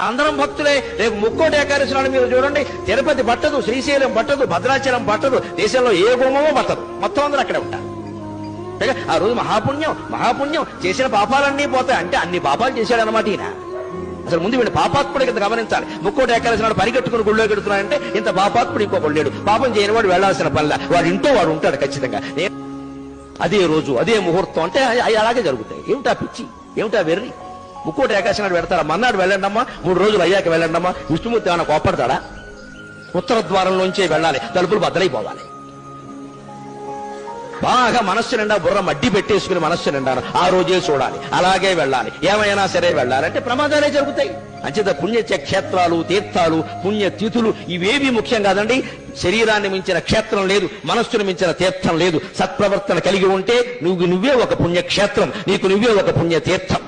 అందరం భక్తులే. రేపు ముక్కోటి ఏకాదశి నాడు మీరు చూడండి, తిరుపతి పట్టదు, శ్రీశైలం పట్టదు, భద్రాచలం పట్టదు, దేశంలో ఏ గుమ్మమో పట్టదు, మొత్తం అందరూ అక్కడే ఉంటారు. ఆ రోజు మహాపుణ్యం చేసిన పాపాలన్నీ పోతాయి. అంటే అన్ని పాపాలు చేశాడు అనమాట ఈయన. అసలు ముందు వీళ్ళు పాపాత్ముడి కింద గమనించాలి. ముక్కోటి ఏకాదశి నాడు పరిగెట్టుకుని గుళ్ళో పెడుతున్నాడంటే ఇంత పాపాత్ముడు ఇంకొకడు లేడు. పాపం చేయని వాడు వెళ్లాల్సిన పనిలా వాడు ఇంటో వాడు ఉంటాడు ఖచ్చితంగా. అదే రోజు అదే ముహూర్తం అంటే అలాగే జరుగుతాయి. ఏమిటా పిచ్చి, ఏమిటా వెర్రి? ముక్కోటి ఏకాదశి నాడు పెడతారా? మన్నాడు వెళ్ళండమ్మా, 3 రోజులు అయ్యాక వెళ్ళండమ్మా. విష్ణుమూర్తి ఏమైనా కోపడతాడా? ఉత్తర ద్వారంలోంచే వెళ్ళాలి, తలుపులు బద్దలైపోవాలి. బాగా మనస్సు నిండా బుర్ర మడ్డి పెట్టేసుకుని మనస్సు నిండా ఆ రోజే చూడాలి, అలాగే వెళ్ళాలి, ఏమైనా సరే వెళ్ళాలంటే ప్రమాదాలే జరుగుతాయి. అంచేత పుణ్య క్షేత్రాలు, తీర్థాలు, పుణ్య తిథులు ఇవేవి ముఖ్యం కాదండి. శరీరాన్ని మించిన క్షేత్రం లేదు, మనస్సును మించిన తీర్థం లేదు. సత్ప్రవర్తన కలిగి ఉంటే నువ్వే ఒక పుణ్యక్షేత్రం, నీకు నువ్వే ఒక పుణ్య తీర్థం.